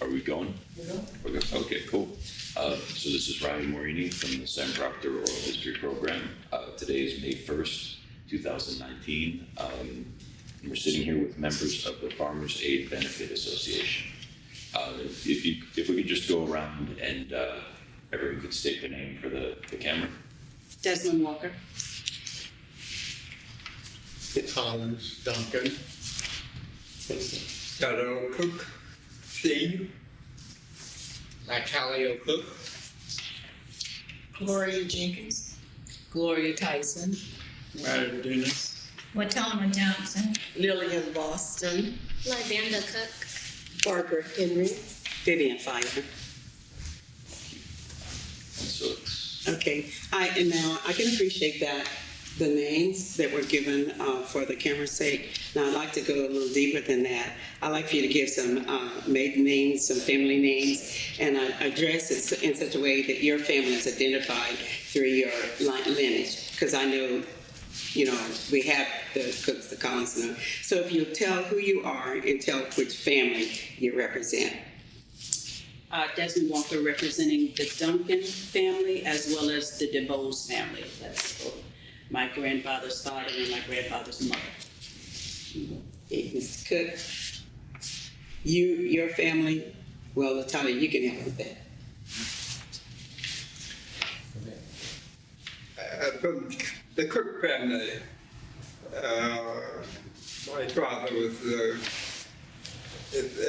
Are we going? We're good. Okay, cool. So this is Ryan Morini from the Sam Proctor Oral History Program. Today is May 1st, 2019. We're sitting here with members of the Farmers Aid Benefit Association. If we could just go around and everyone could state their name for the camera. Desmond Walker. Collins Duncan. Shadow Cook, Steve. Macalio Cook. Gloria Jenkins. Gloria Tyson. Ryder Dennis. Watona Johnson. Lillian Boston. Lyvanda Cook. Barbara Henry. Vivian Fire. So Okay, and now I can appreciate that, the names that were given for the camera's sake. Now I'd like to go a little deeper than that. I'd like for you to give some maiden names, some family names, and address it in such a way that your family is identified through your lineage. Because I know, we have the Cooks, the Collins. So if you tell who you are and tell which family you represent. Desmond Walker representing the Duncan family as well as the DeBose family. That's both my grandfather's father and my grandfather's mother. Okay, Mr. Cook, your family, well, Natalia, you can help with that. From the Cook family, my father was the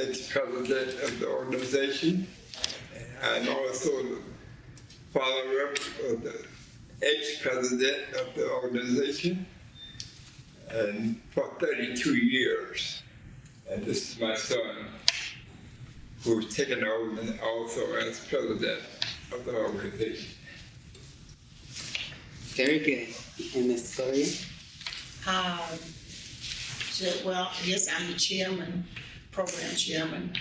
ex-president of the organization, and also the follower of the ex-president of the organization, and for 32 years. And this is my son, who's taken over also as president of the organization. Very good. And Ms. Gloria? Well, yes, I'm the chairman, program chairman.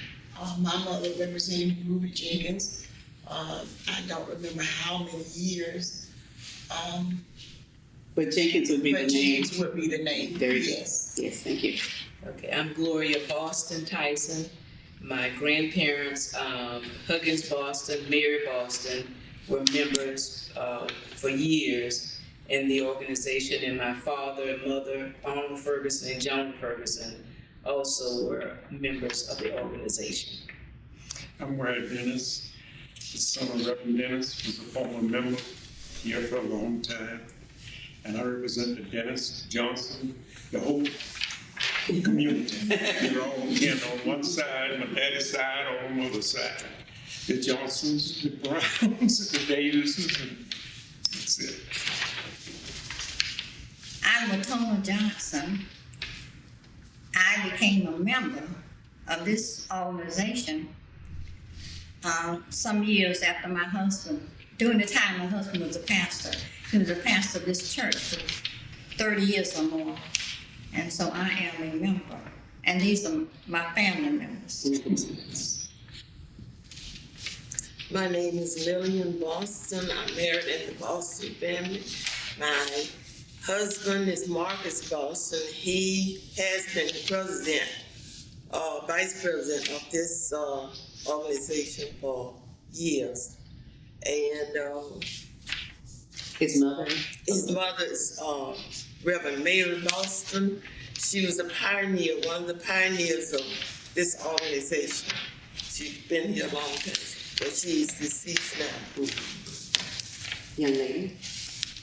My mother representing Ruby Jenkins. I don't remember how many years. But Jenkins would be the name. Jenkins would be the name. Very good. Yes. Yes, thank you. Okay, I'm Gloria Boston Tyson. My grandparents, Huggins Boston, Mary Boston, were members for years in the organization, and my father and mother, Arnold Ferguson and Joan Ferguson, also were members of the organization. I'm Ryder Dennis, the son of Reverend Dennis, who's a former member here for a long time. And I represent the Dennis, Johnson, the whole community. They're all on one side, my daddy's side, on the other side. The Johnsons, the Browns, the Davises, and that's it. I'm Watona Johnson. I became a member of this organization some years after my husband, during the time my husband was a pastor. He was a pastor of this church for 30 years or more. And so I am a member. And these are my family members. My name is Lillian Boston. I'm married in the Boston family. My husband is Marcus Boston. He has been the president, vice president of this organization for years. And His mother? his mother is Reverend Mary Boston. She was a pioneer, one of the pioneers of this organization. She's been here a long time, but she's deceased now. Young lady?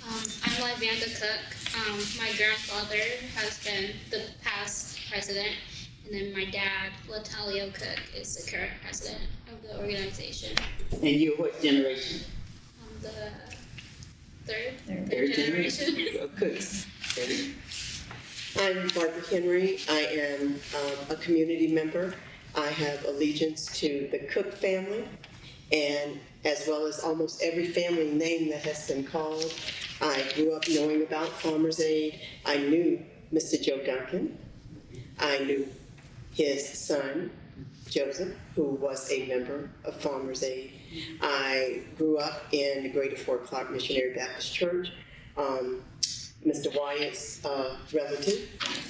I'm Lyvanda Cook. My grandfather has been the past president, and then my dad, Latalio Cook, is the current president of the organization. And you're what generation? I'm the third generation of Cooks. I'm Barbara Henry. I am a community member. I have allegiance to the Cook family, and as well as almost every family name that has been called. I grew up knowing about Farmers Aid. I knew Mr. Joe Duncan. I knew his son, Joseph, who was a member of Farmers Aid. I grew up in the Greater Fort Clark Missionary Baptist Church. Mr. Wyatt's relative,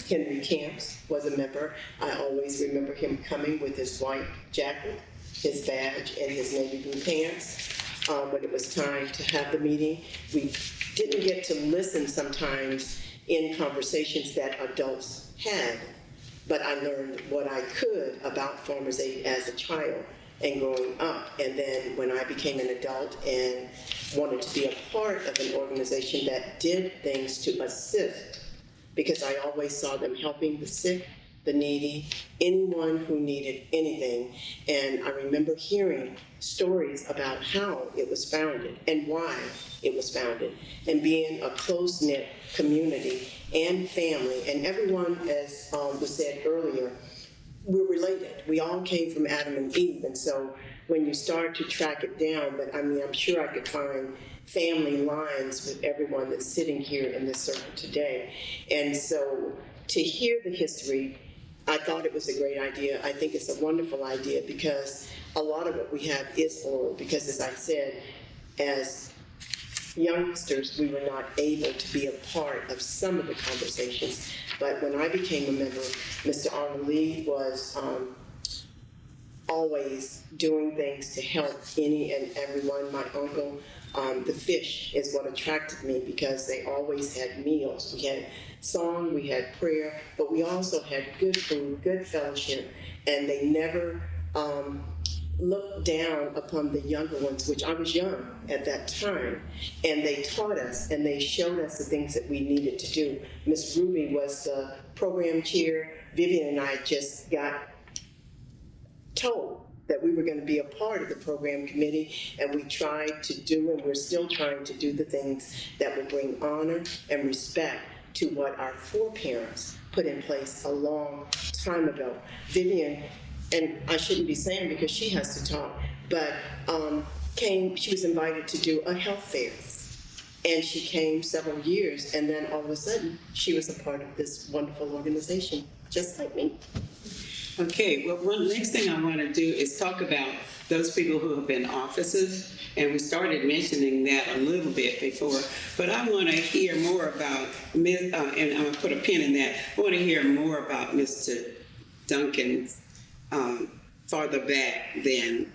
Henry Camps, was a member. I always remember him coming with his white jacket his badge and his navy blue pants when it was time to have the meeting. We didn't get to listen sometimes in conversations that adults had, but I learned what I could about Farmers Aid as a child and growing up. And then when I became an adult and wanted to be a part of an organization that did things to assist, because I always saw them helping the sick, the needy, anyone who needed anything. And I remember hearing stories about how it was founded and why it was founded, and being a close-knit community and family. And everyone, as was said earlier, we're related. We all came from Adam and Eve. And so when you start to track it down, but I mean, I'm sure I could find family lines with everyone that's sitting here in this circle today. And so to hear the history, I thought it was a great idea. I think it's a wonderful idea because a lot of what we have is oral, because as I said, as youngsters, we were not able to be a part of some of the conversations. But when I became a member, Mr. Arnold Lee was always doing things to help any and everyone. My uncle, the fish is what attracted me because they always had meals. We had song, we had prayer, but we also had good food, good fellowship, and they never looked down upon the younger ones, which I was young at that time, and they taught us and they showed us the things that we needed to do. Miss Ruby was the program chair. Vivian and I just got told that we were going to be a part of the program committee, and we tried to do, and we're still trying to do the things that will bring honor and respect to what our foreparents put in place a long time ago. Vivian, and I shouldn't be saying because she has to talk, but she was invited to do a health fair. And she came several years, and then all of a sudden, she was a part of this wonderful organization, just like me. Okay, well, one next thing I want to do is talk about those people who have been officers, and we started mentioning that a little bit before, but I want to hear more about, and I'm going to put a pin in that, I want to hear more about Mr. Duncan farther back than,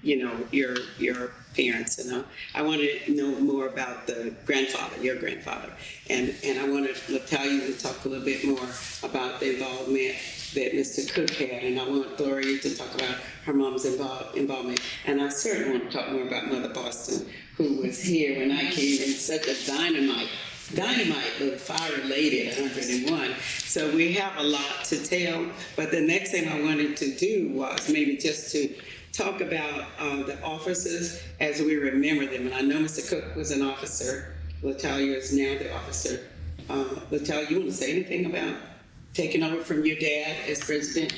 your parents, I want to know more about your grandfather, and I want to tell you to talk a little bit more about the involvement that Mr. Cook had, and I want Gloria to talk about her mom's involvement, and I certainly want to talk more about Mother Boston, who was here when I came in, such a dynamite little fire lady at 101. So we have a lot to tell, but the next thing I wanted to do was maybe just to talk about the officers as we remember them. And I know Mr. Cook was an officer. LaTalia is now the officer. LaTalia, you want to say anything about taking over from your dad as president?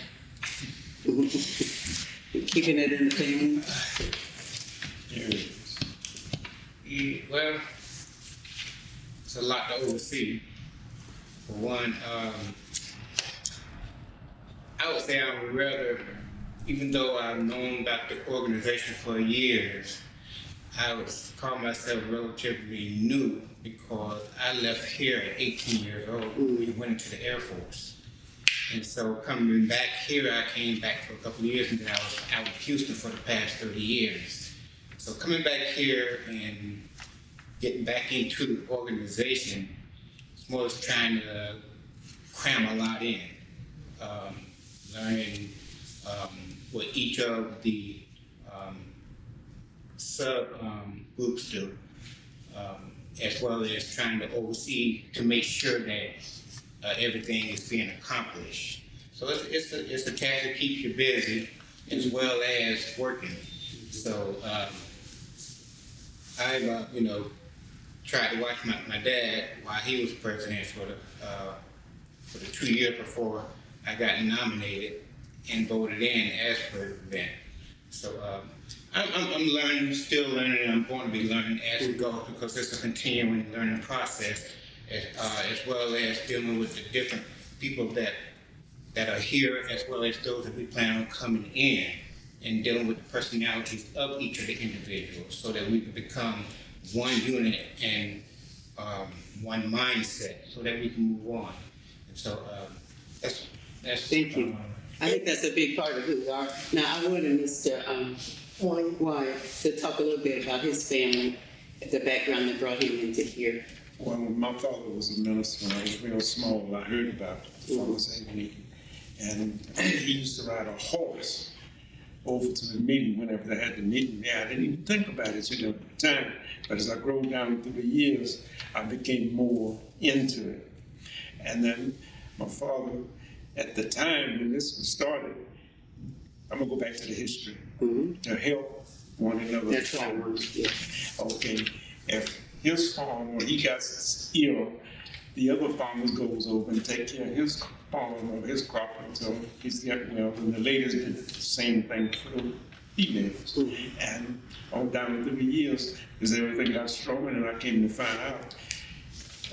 Keeping it in the family? Well, it's a lot to oversee. For one, I would say I would rather, even though I've known about the organization for years, I would call myself relatively new because I left here at 18 years old when we went into the Air Force. And so coming back here, I came back for a couple of years, and then I was out in Houston for the past 30 years. So coming back here and getting back into the organization, it's more as trying to cram a lot in, learning what each of the sub groups do, as well as trying to oversee to make sure that everything is being accomplished. So it's a task that keeps you busy as well as working. So I've tried to watch my dad while he was president for the 2 years before I got nominated and voted in as president. So I'm learning, still learning, and I'm going to be learning as we go because it's a continuing learning process, as well as dealing with the different people that are here, as well as those that we plan on coming in, and dealing with the personalities of each of the individuals so that we can become one unit and one mindset so that we can move on. And so that's Thank you. I think that's a big part of who we are. Now, I wanted Mr. Wyatt to talk a little bit about his family, the background that brought him into here. Well, my father was a minister when I was real small. I heard about the Father's Day meeting. And he used to ride a horse over to the meeting whenever they had the meeting there. I didn't even think about it, at the time. But as I grew down through the years, I became more into it. And then my father, at the time when this was started, I'm gonna go back to the history, to help one another. That's all I wanted, yeah. Okay, if his farm, when he got ill, the other farmers goes over and take care of his farm or his crop until he's getting well, and the ladies did the same thing for the females. And on down through the years, as everything got stronger, and I came to find out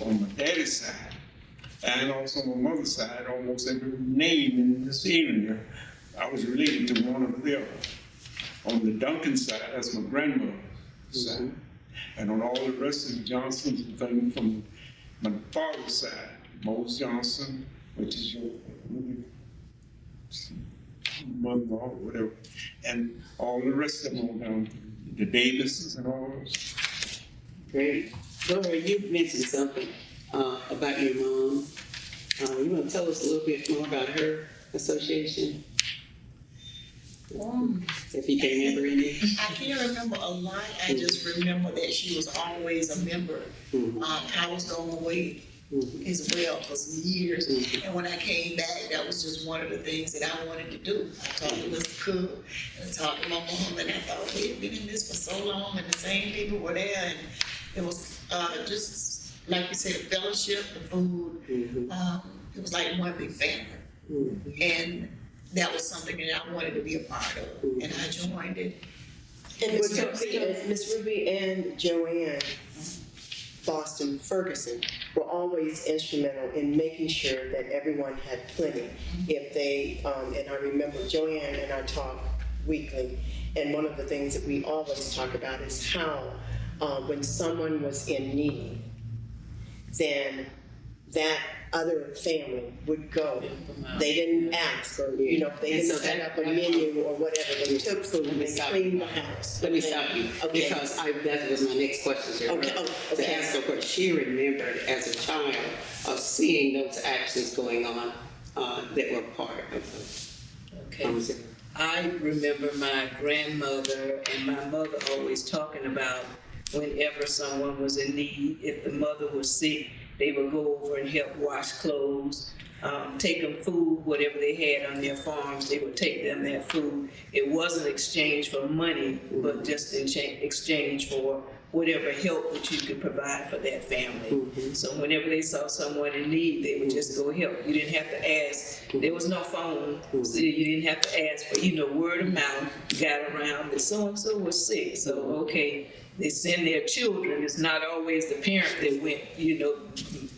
on my daddy's side, and also on my mother's side, almost every name in this area, I was related to one of them. On the Duncan side, that's my grandmother's side. And on all the rest of the Johnsons and things from my father's side, Mose Johnson, which is your mother-in-law or whatever, and all the rest of them on down, the Davises and all those. Great. Laura, you mentioned something about your mom. You want to tell us a little bit more about her association? If you can remember any. I can't remember a lot. I just remember that she was always a member. I was going away as well for some years. And when I came back, that was just one of the things that I wanted to do. I talked to Mr. Cook and I talked to my mom, and I thought we had been in this for so long and the same people were there. And it was just, like you said, the fellowship, the food. It was like one big family. And that was something that I wanted to be a part of, and I joined it. And Miss Ruby and Joanne Boston Ferguson were always instrumental in making sure that everyone had plenty. If they, and I remember Joanne and I talk weekly, and one of the things that we always talk about is how when someone was in need, then that other family would go. They didn't ask, or they didn't set up a menu or whatever. They took food and they cleaned the house. Let me stop you, because that was my next question, sir. To ask her what she remembered as a child of seeing those actions going on that were part of the conversation. I remember my grandmother and my mother always talking about whenever someone was in need, if the mother was sick, they would go over and help wash clothes, take them food, whatever they had on their farms, they would take them that food. It wasn't exchange for money, but just in exchange for whatever help that you could provide for that family. So whenever they saw someone in need, they would just go help. You didn't have to ask. There was no phone, so you didn't have to ask, but word of mouth got around that so-and-so was sick. So, okay, they send their children. It's not always the parent that went,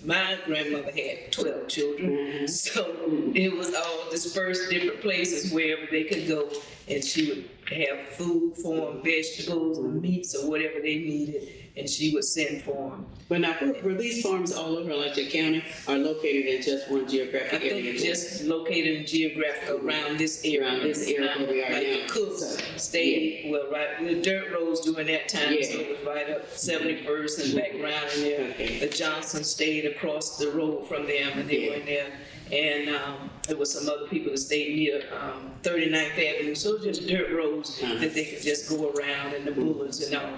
my grandmother had 12 children, so it was all dispersed different places wherever they could go, and she would have food for them, vegetables, meats, or whatever they needed, and she would send for them. But now, were these farms all over Alachua County, or located in just one geographic area? I think just located in geographic around this area. Around this area where we are like now. The Cooks stayed, right, the dirt roads during that time, so it was right up 71st and back around in there. The Johnsons stayed across the road from them, and they were in there. And there was some other people that stayed near 39th Avenue, so it was just dirt roads that they could just go around, and the bullets and all.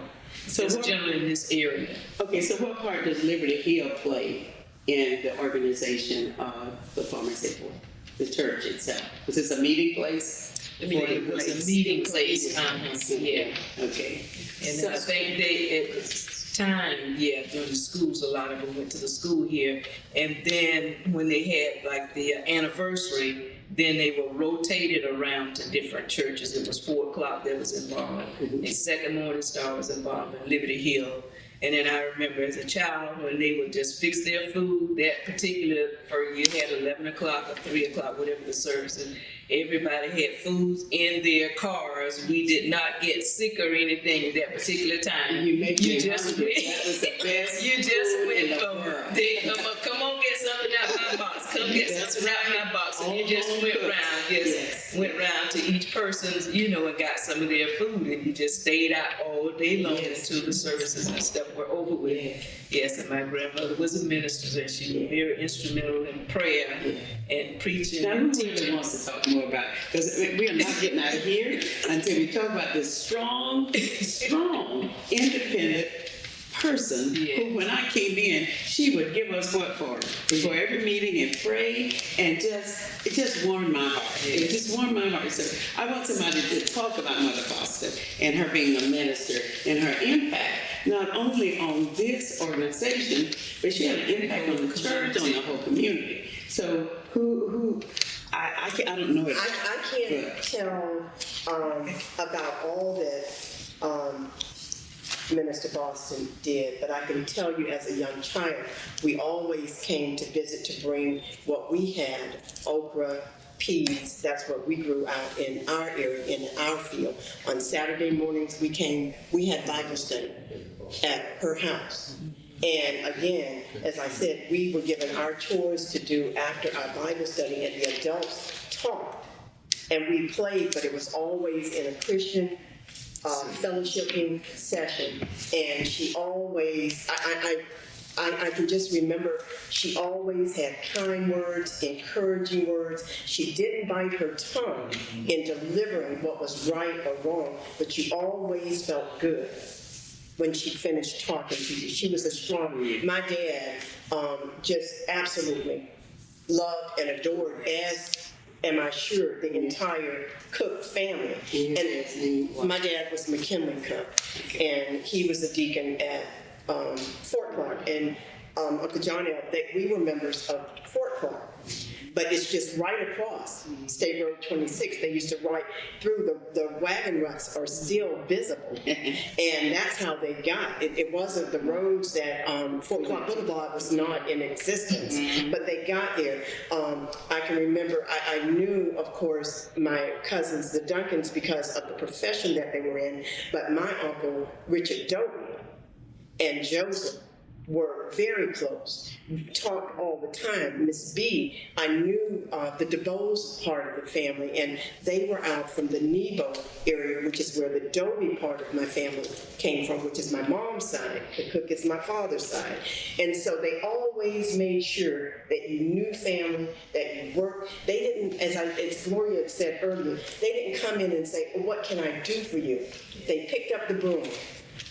So it's generally in this area. Okay, so what part does Liberty Hill play in the organization of the Farmers Headquarters, the church itself? Was this a meeting place? It was a meeting place, yeah. Okay. And I think they, at the time, during the schools, a lot of them went to the school here. And then when they had like the anniversary, then they were rotated around to different churches. It was 4 o'clock that was involved. And Second Morning Star was involved in Liberty Hill. And then I remember as a child when they would just fix their food, that particular, you had 11 o'clock or 3 o'clock, whatever the service is. Everybody had foods in their cars. We did not get sick or anything at that particular time. You just went. That was the best. You just went from, come on, get something out of my box. Come yes, it's wrapped in a box, and you just went around, went around to each person's, and got some of their food, and you just stayed out all day long until the services and stuff were over with. Yes, and my grandmother was a minister, and she was very instrumental in prayer and preaching Now, and who really teaching. wants to talk more about, because we are not getting out of here until we talk about this strong, independent person who, when I came in, she would give us what for before every meeting and pray, and it just warmed my heart. It just warmed my heart. So I want somebody to talk about Mother Foster and her being a minister and her impact, not only on this organization, but she had an impact on the church, on the whole community. So I don't know it. I can't tell about all that Minister Boston did, but I can tell you as a young child, we always came to visit to bring what we had, okra, peas. That's what we grew out in our area, in our field. On Saturday mornings, we had Bible study at her house. And again, as I said, we were given our chores to do after our Bible study, and the adults taught. And we played, but it was always in a Christian fellowshipping session. And she always, I can just remember, she always had kind words, encouraging words. She didn't bite her tongue in delivering what was right or wrong, but you always felt good when she finished talking to you. She was a strong, my dad just absolutely loved and adored, as am I sure, the entire Cook family. And my dad was McKinley Cook, and he was a deacon at Fort Clark, and Uncle John, we were members of Fort Clark. But it's just right across State Road 26. They used to ride through, the wagon ruts are still visible. And that's how they got. It wasn't the roads that, Fort Clark Boulevard was not in existence, but they got there. I can remember, I knew, of course, my cousins, the Duncans, because of the profession that they were in, but my uncle, Richard Doty, and Joseph were very close, talked all the time. Miss B, I knew the DeBose part of the family, and they were out from the Nebo area, which is where the Doby part of my family came from, which is my mom's side. The Cook is my father's side. And so they always made sure that you knew family, that you worked. They didn't, as Gloria said earlier, they didn't come in and say, well, what can I do for you? They picked up the broom.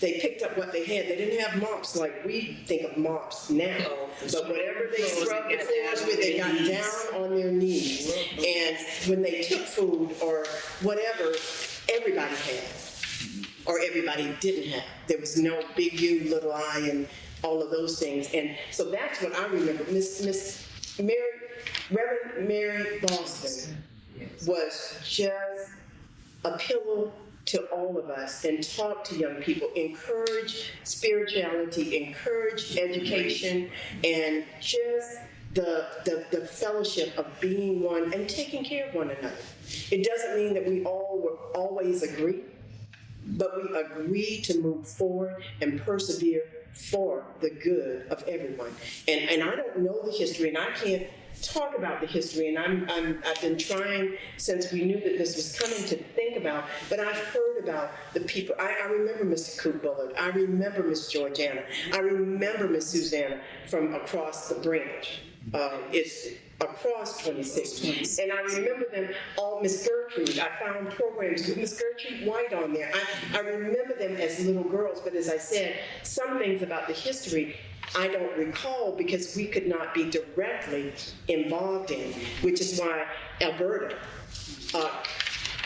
They picked up what they had. They didn't have mops like we think of mops now. But whatever they scrubbed the floors with, they got down on their knees. And when they took food or whatever, everybody had, or everybody didn't have. There was no big U, little I, and all of those things. And so that's what I remember. Reverend Mary Boston was just a pillow to all of us, and talk to young people, encourage spirituality, encourage education, and just the fellowship of being one and taking care of one another. It doesn't mean that we all will always agree, but we agree to move forward and persevere for the good of everyone. And I don't know the history, and I can't talk about the history, and I've been trying since we knew that this was coming to think about, but I've heard about the people. I remember Mr. Coop Bullard. I remember Miss Georgiana. I remember Miss Susanna from across the branch. It's across 26. And I remember them all, Miss Gertrude. I found programs with Miss Gertrude White on there. I remember them as little girls, but as I said, some things about the history I don't recall because we could not be directly involved in, which is why Alberta,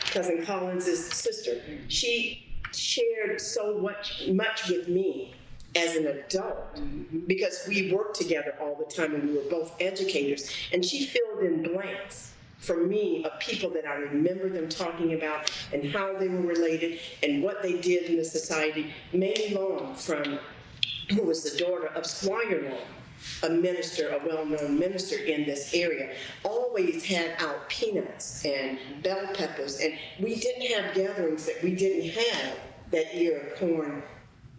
Cousin Collins' sister, she shared so much with me as an adult because we worked together all the time and we were both educators, and she filled in blanks for me of people that I remember them talking about and how they were related and what they did in the society. Mamie Long, who was the daughter of Squire Long, a minister, a well-known minister in this area, always had out peanuts and bell peppers, and we didn't have gatherings that we didn't have that ear of corn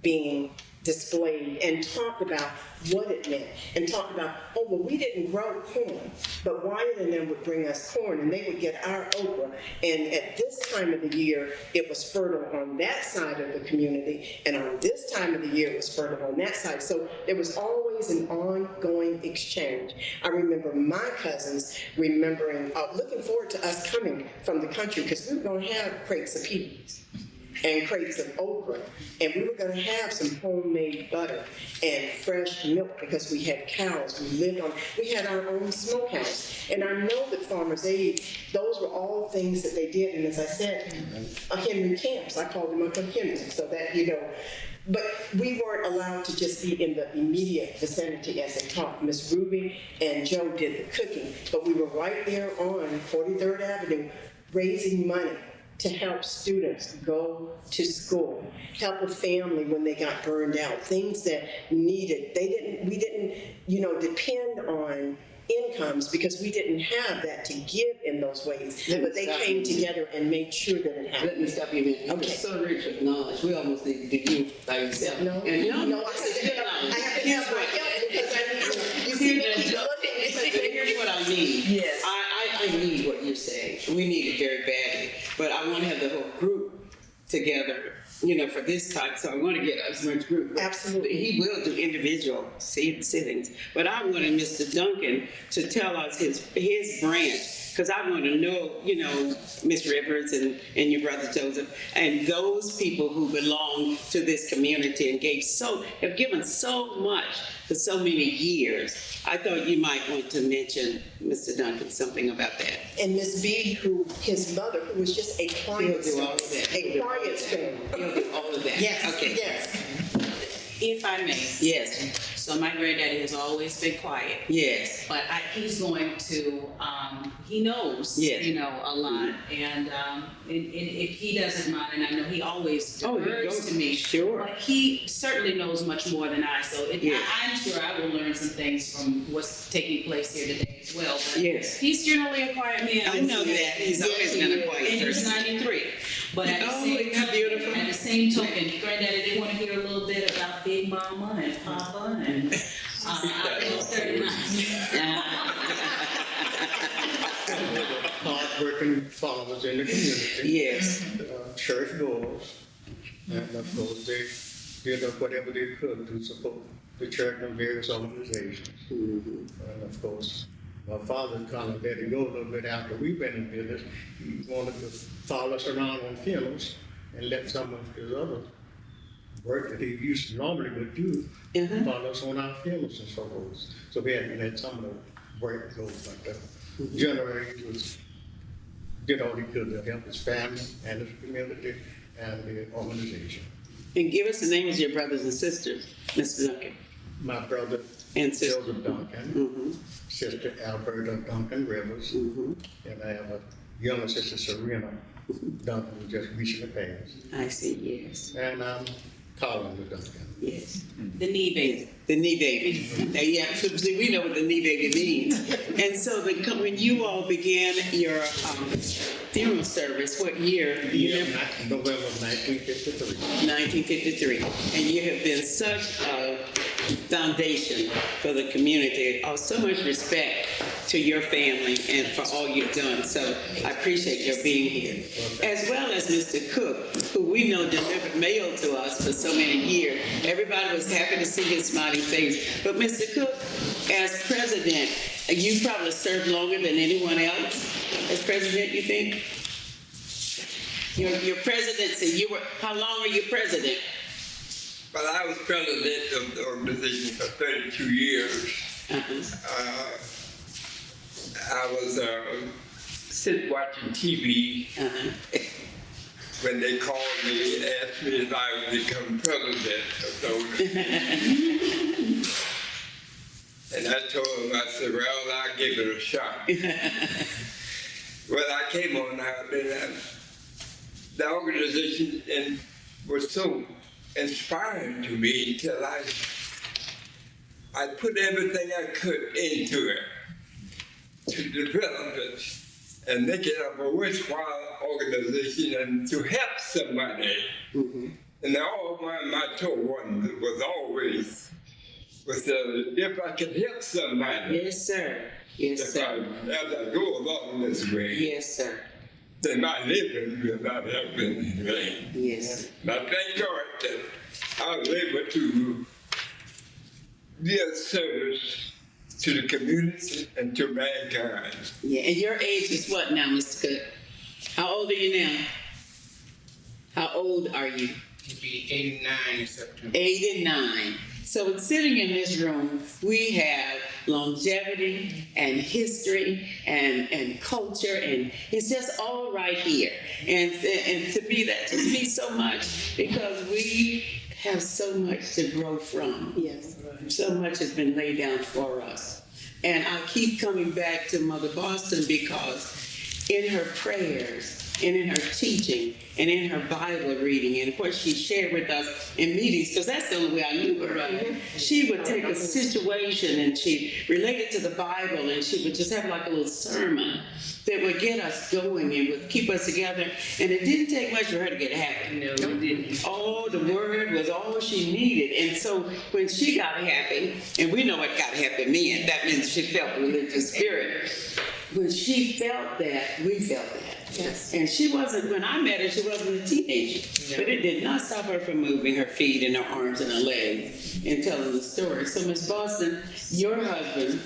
being displayed and talked about what it meant and talked about, oh, well, we didn't grow corn, but Wyatt and them would bring us corn and they would get our okra. And at this time of the year, it was fertile on that side of the community. And on this time of the year, it was fertile on that side. So there was always an ongoing exchange. I remember my cousins remembering, looking forward to us coming from the country because we were going to have crates of peas and crates of okra, and we were going to have some homemade butter and fresh milk because we had cows. We had our own smokehouse, and I know that Farmers Aid, those were all things that they did. And as I said, Henry Camps, I called him Uncle Henry, so that But we weren't allowed to just be in the immediate vicinity as they taught. Miss Ruby and Joe did the cooking, but we were right there on 43rd Avenue raising money to help students go to school, help a family when they got burned out, things that needed. We didn't, depend on incomes because we didn't have that to give in those ways. But they came together and made sure that it happened. Let me stop you a minute. Okay. You're so rich with knowledge. We almost need to do you by yourself. No, I said, I have to have my help because I need you see me keep looking. Here's what I need. Yes. I need what you're saying. We need it very badly. But I want to have the whole group together, for this type. So I want to get as much group. Absolutely. He will do individual sittings. But I wanted Mr. Duncan to tell us his branch. Because I want to know, Miss Rivers and your brother Joseph, and those people who belong to this community and have given so much for so many years. I thought you might want to mention, Mr. Duncan, something about that. And Miss B, his mother, who was just a quiet He'll do all of that. a quiet storm. He'll do all of that. Yes, Okay. yes. If I may. Yes. So my granddaddy has always been quiet, Yes. but he's going to, he knows, Yes. a lot. And if he doesn't mind, and I know he always defers to me. Sure. But he certainly knows much more than I, so Yes. I'm sure I will learn some things from what's taking place here today as well. But Yes. he's generally a quiet man. I know that. He's always been a quiet And he's person. 93. But at the same isn't that beautiful? At the same token, Granddaddy did want to hear a little bit about Big Mama and Papa and I was 39. Hard-working farmers in the community. Yes. Church goers, and of course they did whatever they could to support the church and various organizations. Mm-hmm. And of course, my father kind of let it go a little bit after we've been in business. He wanted to follow us around on funerals and let some of his other work that he used to normally would do follow us on our funerals and so forth. So we had to let some of the work go, but generally he did all he could to help his family and his community and the organization. And give us the names of your brothers and sisters, Mr. Duncan. My brother And sister. Joseph Duncan, Mm-hmm. sister Alberta Duncan Rivers, Mm-hmm. and I have a younger sister Serena Duncan who just recently passed. I see, yes. And I'm Colin Duncan. Yes. The knee baby. The knee baby. Now, yeah, so see, we know what the knee baby means. And so when you all began your funeral service, what year? Do you remember? November 1953. 1953. And you have been such a foundation for the community. So much respect to your family and for all you've done. So I appreciate your being here. As well as Mr. Cook, who we know delivered mail to us for so many years. Everybody was happy to see his smiling face. But Mr. Cook, as president, you probably served longer than anyone else as president, you think? Your presidency, how long were you president? Well, I was president of the organization for 32 years. Uh-huh. I was sitting watching TV when they called me and asked me if I would become president of the organization. And I told them, I said, well, I'll give it a shot. Well, I came on out there. The organization was so inspiring to me until I put everything I could into it to develop it and make it a worthwhile organization and to help somebody. And all one of my told one was always was if I could help somebody, Yes, sir. Yes, as sir. I go along this way, Yes, sir. then my living will not have been in vain. Yes. And I thank God that I was able to be of service to the community and to mankind. Yeah, and your age is what now, Mr. Cook? How old are you now? How old are you? He'll be 89 in September. 89. So sitting in this room, we have longevity and history and culture, and it's just all right here. And to me, that just means so much because we have so much to grow from. Yes. So much has been laid down for us. And I keep coming back to Mother Boston because in her prayers and in her teaching and in her Bible reading, and of course she shared with us in meetings, because that's the only way I knew her. Right? She would take a situation and she related to the Bible, and she would just have like a little sermon that would get us going and would keep us together. And it didn't take much for her to get happy. No, it didn't. Oh, the word was all she needed. And so when she got happy, and we know what got happy meant, that means she felt the religious spirit. When she felt that, we felt that. Yes. And she wasn't, when I met her, she wasn't a teenager. No. But it did not stop her from moving her feet and her arms and her legs and telling the story. So Miss Boston, your husband,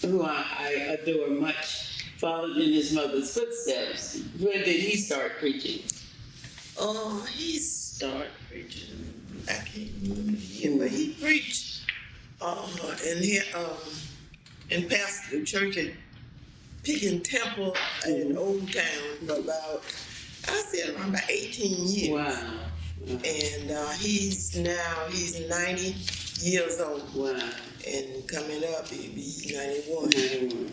who I adore much, followed in his mother's footsteps. When did he start preaching? Oh, he started preaching. I can't remember the year, but he preached. And pastored the church at Pickens Temple in Old Town for about, I said around about 18 years. Wow. And he's 90 years old. Wow. And coming up, he'll be 91. 91.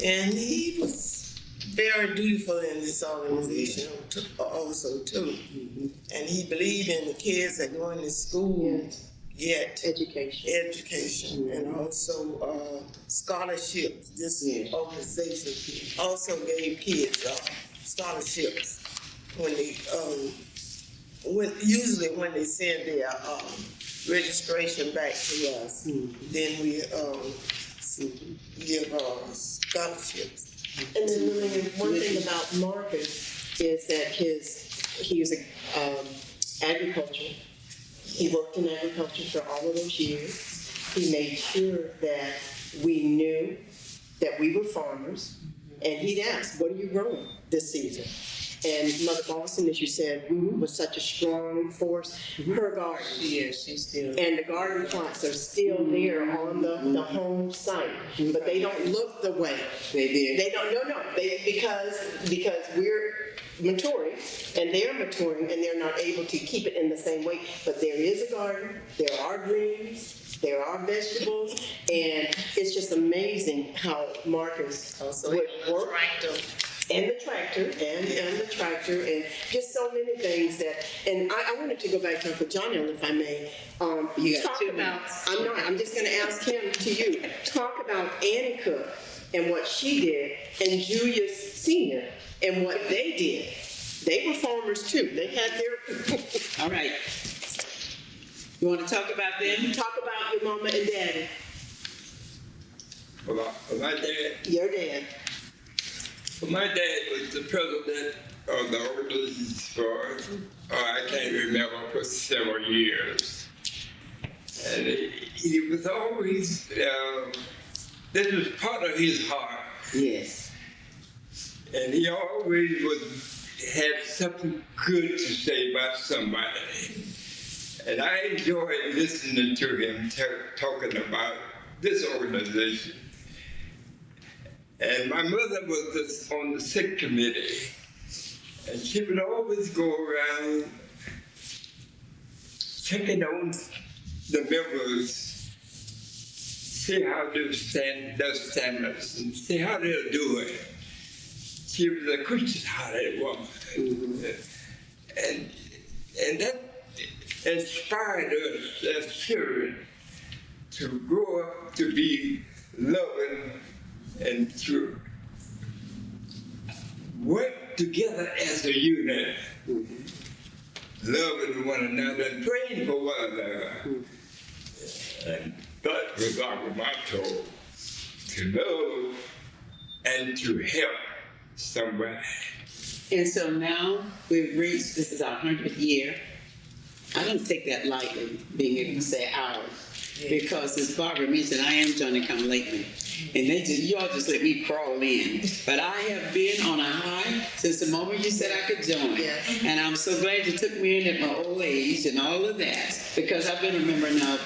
And he was very dutiful in this organization also too. And he believed in the kids that go into school get education and also scholarships. This organization also gave kids scholarships when they usually when they send their registration back to us. Then we give scholarships. And then Lillian, one thing about Marcus is that he was agriculture. He worked in agriculture for all of those years. He made sure that we knew that we were farmers, and he'd ask, "What are you growing this season?" And Mother Boston, as you said, was such a strong force. Her garden. Yes, she's still. And the garden plots are still there on the home site, but they don't look the way They did. they don't. No. Because we're maturing and they're maturing and they're not able to keep it in the same way. But there is a garden. There are greens. There are vegetables, and it's just amazing how Marcus Also, would the work. tractor. And the tractor, and just so many things that. And I wanted to go back to Uncle John, if I may. You got talk 2 about. minutes. I'm not. I'm just going to ask him to you. Talk about Annie Cook and what she did, and Julius Senior and what they did. They were farmers too. They had their. All right. You want to talk about them? Talk about your mama and daddy. Well, my dad. Your dad. Well, my dad was the president of the organization for, I can't remember, for several years. And he was always, this was part of his heart. Yes. And he always had something good to say about somebody. And I enjoyed listening to him talking about this organization. And my mother was on the sick committee, and she would always go around checking on the members, see how their standards, and see how they're doing. She was a Christian-hearted woman, and that inspired us as children to grow up to be loving and to work together as a unit, loving one another and praying for one another. And that was always my goal, to love and to help somebody. And so now we've reached, this is our 100th year. I don't take that lightly, being able to say ours, because as Barbara mentioned, I am trying to come lately. And y'all just let me crawl in. But I have been on a high since the moment you said I could join. Yes. And I'm so glad you took me in at my old age and all of that, because I've been remembering now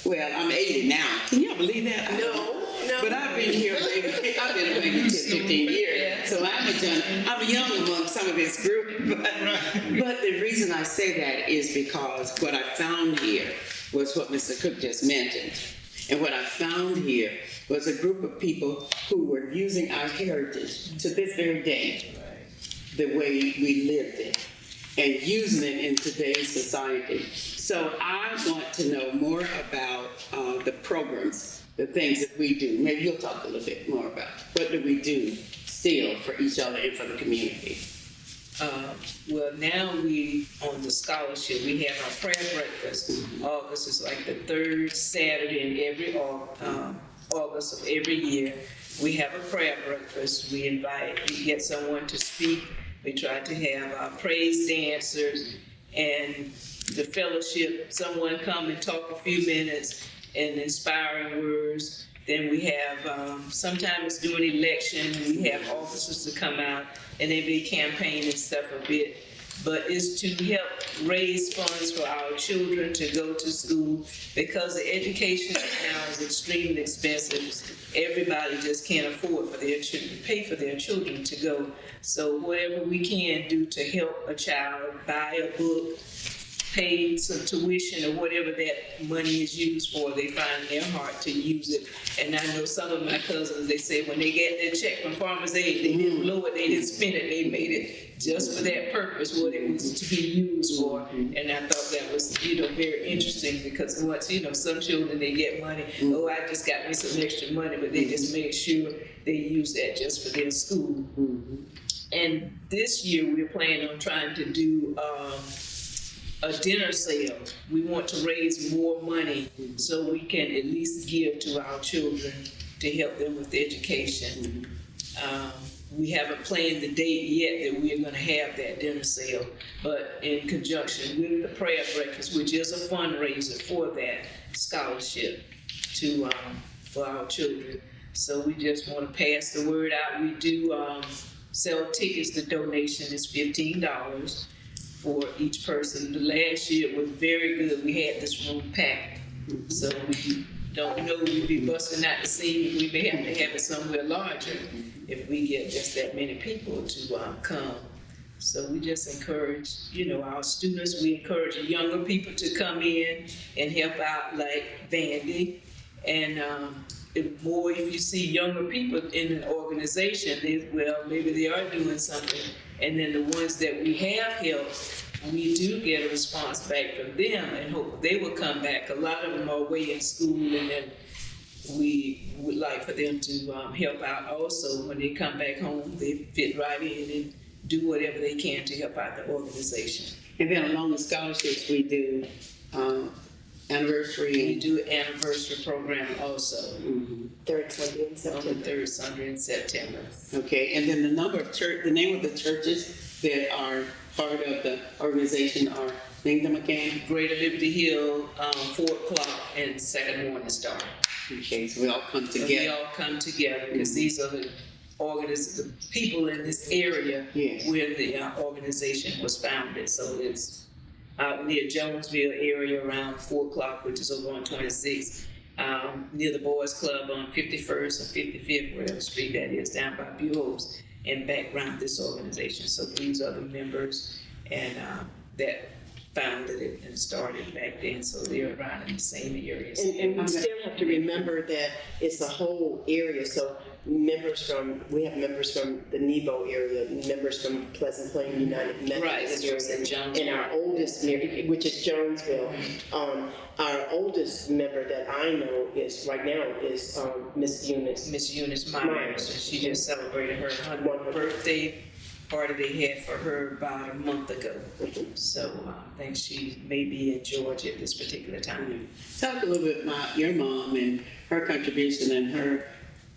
well, I'm 80 now. Can y'all believe that? No. But I've been here, I've been maybe 10, 15 years. So I'm young among some of this group. But the reason I say that is because what I found here was what Mr. Cook just mentioned. And what I found here was a group of people who were using our heritage to this very day, the way we lived it, and using it in today's society. So I want to know more about the programs, the things that we do. Maybe you'll talk a little bit more about what do we do still for each other and for the community. Well, now on the scholarship, we have our prayer breakfast. August is like the third Saturday in every August of every year. We have a prayer breakfast. We get someone to speak. We try to have our praise dancers and the fellowship, someone come and talk a few minutes and inspiring words. Then we have, sometimes during election, we have officers to come out and they be campaigning stuff a bit. But it's to help raise funds for our children to go to school, because the education now is extremely expensive. Everybody just can't afford for their children, pay for their children to go. So whatever we can do to help a child, buy a book, pay some tuition or whatever that money is used for, they find in their heart to use it. And I know some of my cousins, they say when they get their check from Farmers Aid, they didn't blow it, they didn't spend it, they made it just for that purpose, what it was to be used for. And I thought that was, very interesting, because once, some children, they get money, oh, I just got me some extra money, but they just make sure they use that just for their school. And this year, we're planning on trying to do a dinner sale. We want to raise more money so we can at least give to our children to help them with education. We haven't planned the date yet that we're going to have that dinner sale, but in conjunction with the prayer breakfast, which is a fundraiser for that scholarship for our children. So we just want to pass the word out. We do sell tickets. The donation is $15 for each person. The last year was very good. We had this room packed. So we don't know, we'd be busting out the seam. We may have to have it somewhere larger if we get just that many people to come. So we just encourage, our students, we encourage younger people to come in and help out, like Vandy. And if you see younger people in an organization, maybe they are doing something. And then the ones that we have helped, we do get a response back from them and hope they will come back. A lot of them are away in school, and then we would like for them to help out also. When they come back home, they fit right in and do whatever they can to help out the organization. And then along the scholarships, we do anniversary. We do an anniversary program also. Third Sunday in On September. the third Sunday in September. Okay, and then the name of the churches that are part of the organization are, name them again? Greater Liberty Hill, 4 o'clock, and Second Morning Star. Okay, so we all come So we together. all come together because these are the people in this area where the organization was founded. So it's out near Jonesville area around 4 o'clock, which is over on 26, near the Boys Club on 51st or 55th, whatever street that is, down by Buell's, and background this organization. So these are the members and that founded it and started back then. So they're around in the same areas. And we still have to remember that it's a whole area. So we have members from the Nebo area, members from Pleasant Plain United Methodist area, and our oldest, which is Jonesville. Our oldest member that I know right now is Miss Eunice. Miss Eunice Myers. She just celebrated her 100th birthday party they had for her about a month ago. So I think she may be in Georgia at this particular time. Talk a little bit about your mom and her contribution and her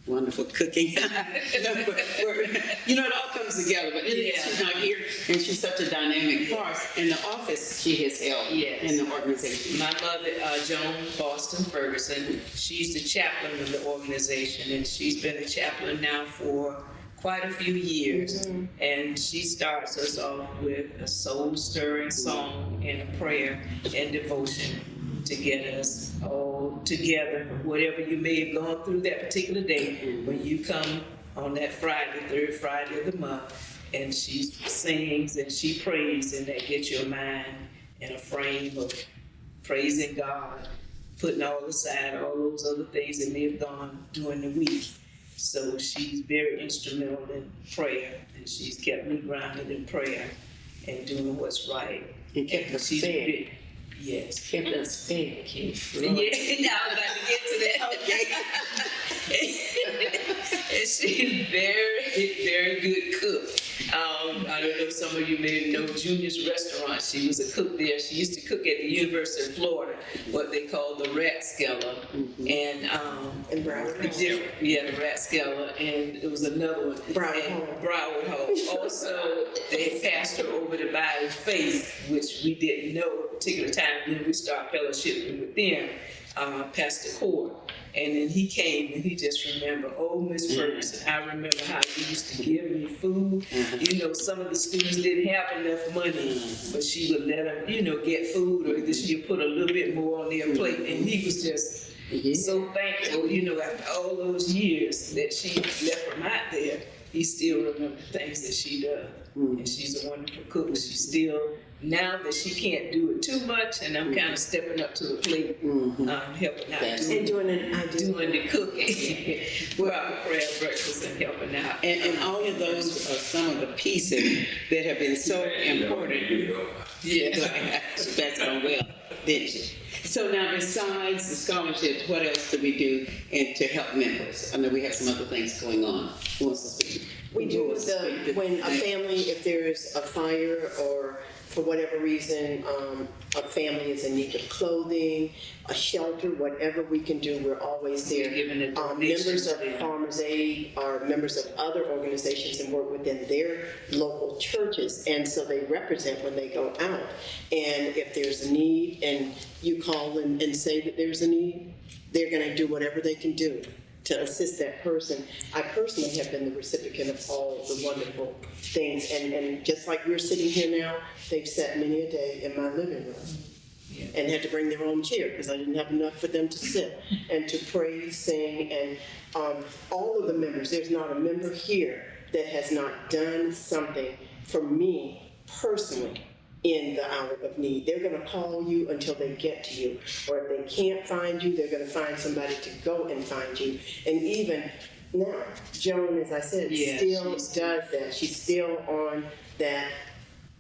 wonderful cooking. No, you know, it all comes together, but she's not here, and she's such a dynamic part in the office she has held in the organization. My mother, Joan Boston Ferguson, she's the chaplain of the organization, and she's been a chaplain now for quite a few years. And she starts us off with a soul-stirring song and a prayer and devotion to get us all together for whatever you may have gone through that particular day when you come on that Friday, third Friday of the month, and she sings and she prays, and that gets your mind in a frame of praising God, putting all aside all those other things that may have gone during the week. So she's very instrumental in prayer, and she's kept me grounded in prayer and doing what's right. And kept us fed. Yes. Kept us fed. Yeah, I was about to get to that. Okay. And she's very, very good cook. I don't know if some of you may know Junior's Restaurant. She was a cook there. She used to cook at the University of Florida, what they call the Rathskeller. And Broward Hall. the Rathskeller, and it was another one. Broward Hall. Also, they pastor over the Bible Faith, which we didn't know at a particular time when we started fellowshipping with them, Pastor Cord. And then he came and he just remembered, oh, Miss Ferguson, I remember how you used to give me food. You know, some of the students didn't have enough money, but she would let them, you know, get food, or either she would put a little bit more on their plate. And he was just so thankful, you know, after all those years that she left them out there, he still remembers things that she does. And she's a wonderful cook. She's still, now that she can't do it too much, and I'm kind of stepping up to the plate, helping out, doing the cooking, well, prayer breakfast and helping out. And all of those are some of the pieces that have been so important. Yeah, that's going well, didn't she? So now, besides the scholarships, what else do we do to help members? I know we have some other things going on. Who wants to speak? We do when a family, if there's a fire or for whatever reason, a family is in need of clothing, a shelter, whatever we can do, we're always there. Members of Farmers Aid are members of other organizations and work within their local churches, and so they represent when they go out. And if there's a need and you call and say that there's a need, they're going to do whatever they can do to assist that person. I personally have been the recipient of all the wonderful things, and just like we're sitting here now, they've sat many a day in my living room and had to bring their own chair because I didn't have enough for them to sit and to praise, sing, and all of the members. There's not a member here that has not done something for me personally in the hour of need. They're going to call you until they get to you. Or if they can't find you, they're going to find somebody to go and find you. And even now, Joan, as I said, still does that. She's still on that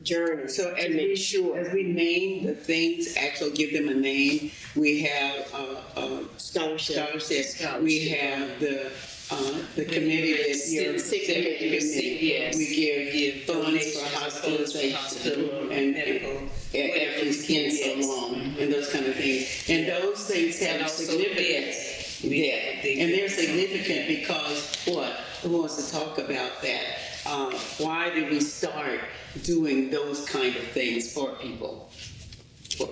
journey. So as we name the things, actually give them a name, we have scholarships. We have the committee that you're we give funds for hospitalization and efforts in so long and those kind of things. And those things have significance. And they're significant because what? Who wants to talk about that? Why did we start doing those kind of things for people?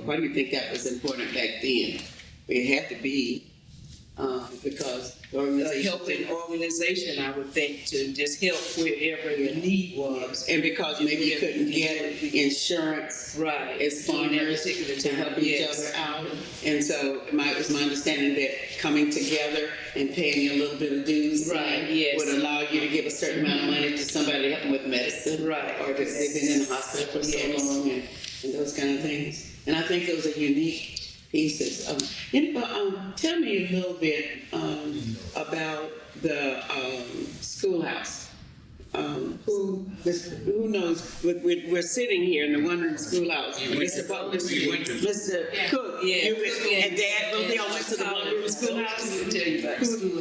Why do you think that was important back then? It had to be because a helping organization, I would think, to just help wherever the need was. And because maybe you couldn't get insurance as farmers to help each other out. And so it was my understanding that coming together and paying a little bit of dues would allow you to give a certain amount of money to somebody to help them with medicine. Or because they've been in the hospital for so long and those kind of things. And I think those are unique pieces. Tell me a little bit about the schoolhouse who knows, we're sitting here in the one room schoolhouse. Mr. Cook, you and Dad, both they all went to the one room schoolhouse?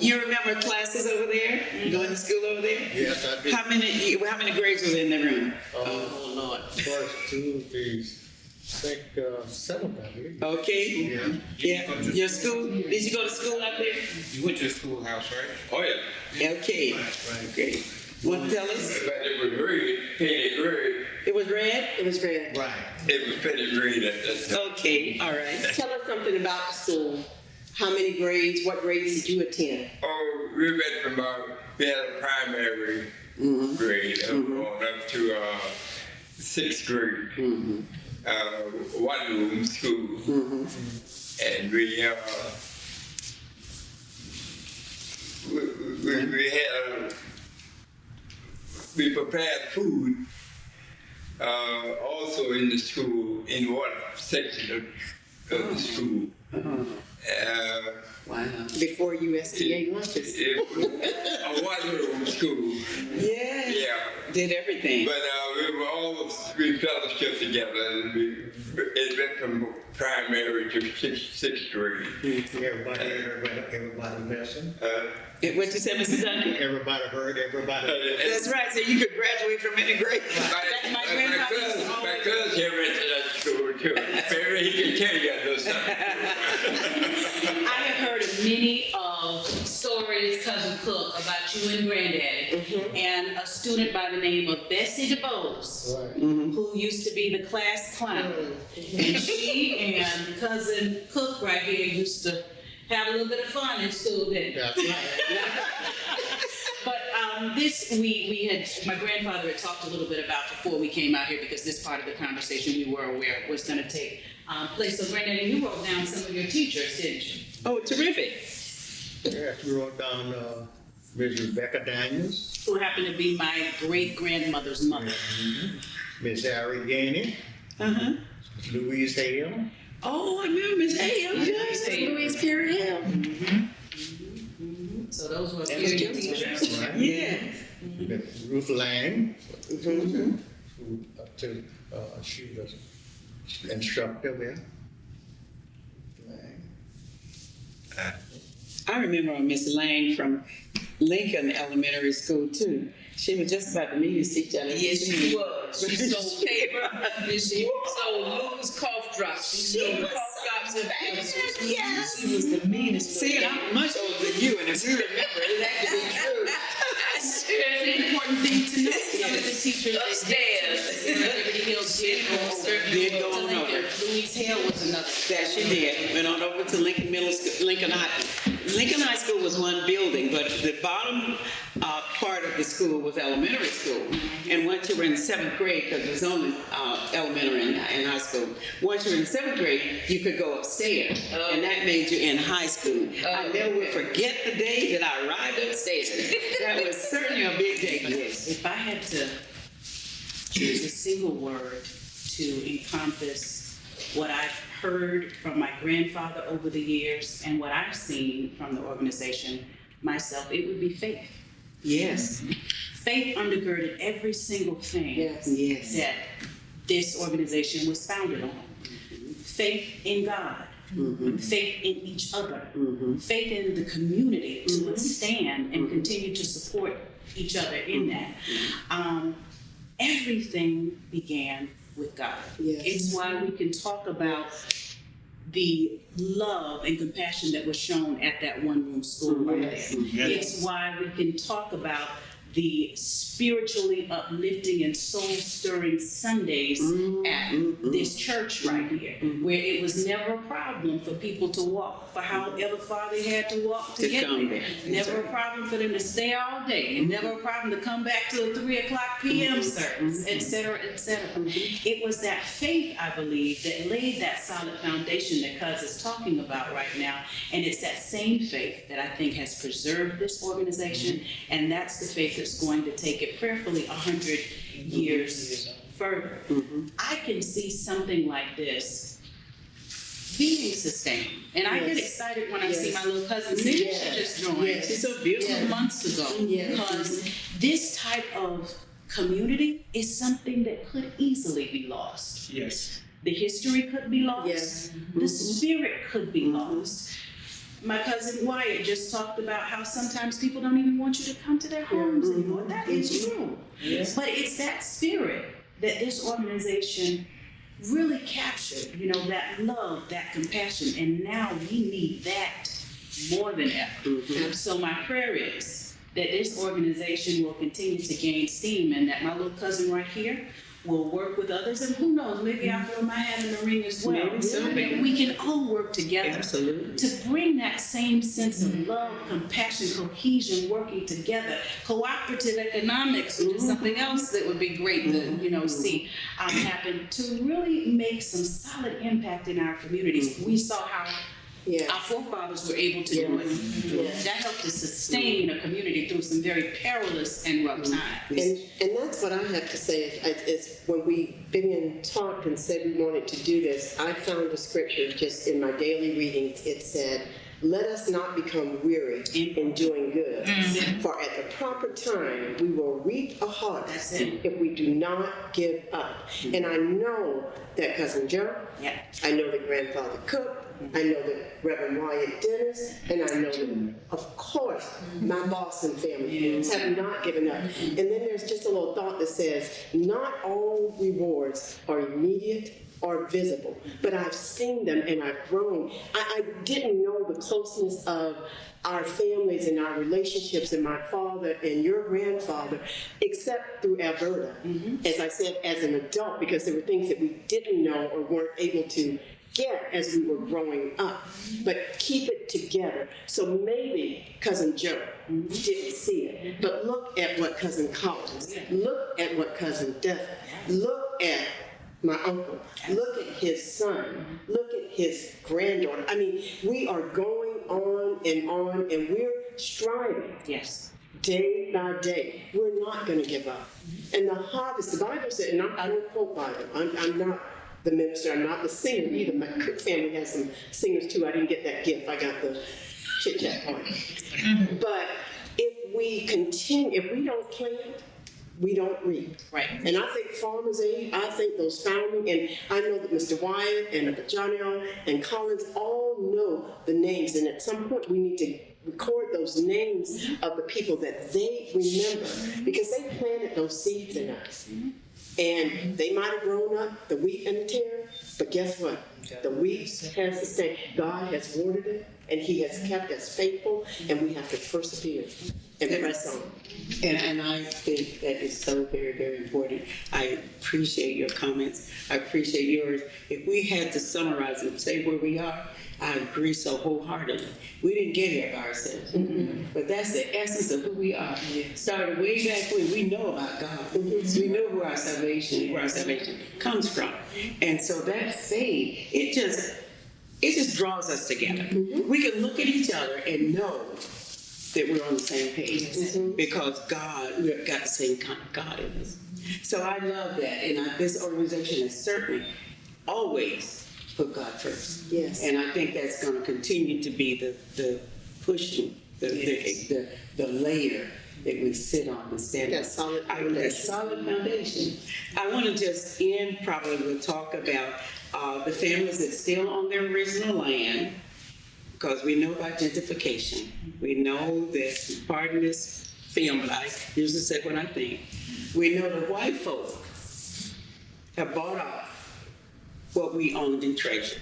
You remember classes over there, going to school over there? Yes, I did. How many grades was in the room? Oh, Lord. First, 2, 3, 6, 7, I believe. Okay, yeah, your school, did you go to school out there? You went to the schoolhouse, right? Oh, yeah. Okay, great. Want to tell us? But it was red, painted red. It was red? It was red. Right. It was painted red at that time. Okay, all right. Tell us something about the school. How many grades, what grades did you attend? Oh, we went from we had a primary grade going up to 6th grade. One room school. And we had we prepared food also in the school, in one section of the school. Wow. Before USDA lunches. It was a one-room school. Yeah. Yeah. Did everything. But we fellowship together. And it went from primary to sixth grade. Everybody listened. What you said, Mr. Duncan? Everybody heard, everybody. That's right, so you could graduate from any grade. My cousin here went to that school too. Maybe he can tell you a little something. I have heard of many stories, Cousin Cook, about you and Granddaddy, and a student by the name of Bessie DeBose, who used to be the class clown. And she and Cousin Cook right here used to have a little bit of fun in school, didn't they? That's right. But we had, my grandfather had talked a little bit about before we came out here, because this part of the conversation we were aware was going to take place. So Granddaddy, you wrote down some of your teachers, didn't you? Oh, terrific. Yes, we wrote down Ms. Rebecca Daniels, Who happened to be my great-grandmother's mother. Miss Harry Gainey, Louise Hale. Oh, I remember Miss Hale. Yes, Louise Perry Hale. So those were your teachers. Right. Yeah. Miss Ruth Lang, she was instructor there. I remember Miss Lang from Lincoln Elementary School too. She was just about the meanest teacher. Yes, she was. She sold paper. She sold loose cough drops. She sold cough drops and pencils. Yes. She was the meanest. See, I'm much older than you, and if you remember, it had to be true. That's an important thing to know. Some of the teachers upstairs. Liberty Hill did go on over. Louise Hale was another. That she did. Went on over to Lincoln High. Lincoln High School was one building, but the bottom part of the school was elementary school. And once you were in 7th grade, because it was only elementary and high school, once you were in 7th grade, you could go upstairs. And that made you in high school. I never will forget the day that I arrived upstairs. That was certainly a big day for us. If I had to choose a single word to encompass what I've heard from my grandfather over the years and what I've seen from the organization myself, it would be faith. Yes. Faith undergirded every single thing Yes. that this organization was founded on. Faith in God, faith in each other, faith in the community to withstand and continue to support each other in that. Everything began with God. Yes. It's why we can talk about the love and compassion that was shown at that one-room school right there. It's why we can talk about the spiritually uplifting and soul-stirring Sundays at this church right here, where it was never a problem for people to walk for however far they had to walk to get there. Never a problem for them to stay all day. Never a problem to come back to a 3:00 p.m. service, et cetera, et cetera. It was that faith, I believe, that laid that solid foundation that Cuz is talking about right now. And it's that same faith that I think has preserved this organization, and that's the faith that's going to take it prayerfully 100 years further. I can see something like this being sustained. And I get Yes. excited when I see Yes. my little cousin Sarah, Yes. she just joined Yes. She's so beautiful. 2 months ago. Yes. Because this type of community is something that could easily be lost. Yes. The history could be lost. Yes. The spirit could be lost. My cousin Wyatt just talked about how sometimes people don't even want you to come to their homes anymore. That is true. Yes. But it's that spirit that this organization really captured, that love, that compassion, and now we need that more than ever. So my prayer is that this organization will continue to gain steam and that my little cousin right here will work with others, and who knows, maybe I'll throw my hat in the ring as well. Maybe so, That baby. we can all work together Absolutely. to bring that same sense of love, compassion, cohesion, working together, cooperative economics, which is something else that would be great to see happen, to really make some solid impact in our communities. We saw how Yes. our forefathers were able to do it. Yes. That helped to sustain a community through some very perilous and rough times. And that's what I have to say is when Vivian talked and said we wanted to do this, I found a scripture just in my daily readings. It said, "Let us not become weary in doing good, for at the proper time we will reap a harvest if we do not give up." And I know that Cousin Joe, I know that Grandfather Cook, I know that Reverend Wyatt Dennis, and I know that, of course, my Boston family have not given up. And then there's just a little thought that says, not all rewards are immediate or visible, but I've seen them and I've grown. I didn't know the closeness of our families and our relationships and my father and your grandfather, except through Alberta. As I said, as an adult, because there were things that we didn't know or weren't able to get as we were growing up, but keep it together. So maybe Cousin Joe didn't see it, but look at what Cousin Collins, look at what Cousin Death, look at my uncle, look at his son, look at his granddaughter. I mean, we are going on, and we're striving. Yes. Day by day, we're not going to give up. And the harvest, the Bible said, and I don't quote Bible, I'm not the minister, I'm not the singer either. My Cook family has some singers too. I didn't get that gift. I got the chit-chat part. But if we continue, if we don't plant, we don't reap. Right. And I think Farmers Aid, I think those founding, and I know that Mr. Wyatt and Johnny and Collins all know the names, and at some point we need to record those names of the people that they remember, because they planted those seeds in us. And they might have grown up, the wheat and the tare, but guess what? The wheat has sustained. God has watered it, and He has kept us faithful, and we have to persevere and press on. And I think that is so very, very important. I appreciate your comments. I appreciate yours. If we had to summarize and say where we are, I agree so wholeheartedly. We didn't get here by ourselves. But that's the essence of who we are. Started way back when we know about God. We know where our salvation comes from. And so that faith, it just draws us together. We can look at each other and know that we're on the same page because we've got the same kind of God in us. So I love that, and this organization has certainly always put God first. Yes. And I think that's going to continue to be the pushing, the layer that we sit on and stand on. That solid That foundation. solid foundation. I want to just end probably with talk about the families that still own their original land, because we know about gentrification. We know that part of this film, but I usually say what I think. We know the white folk have bought off what we owned and treasured.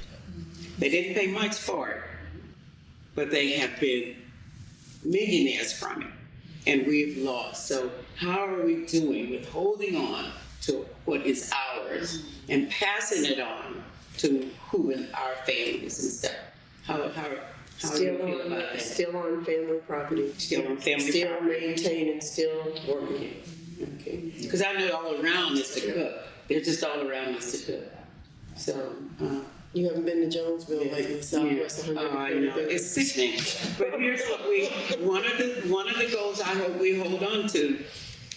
They didn't pay much for it, but they have been millionaires from it, and we've lost. So how are we doing with holding on to what is ours and passing it on to who in our families and stuff? How do you feel about that? Still on family property. Still on family Still property. maintaining, still working. Okay. Because I know all around Mr. Cook. They're just all around Mr. Cook. So, You haven't been to Jonesville lately, Southwest 133rd. Oh, I know. It's sickening. But here's what one of the goals I hope we hold on to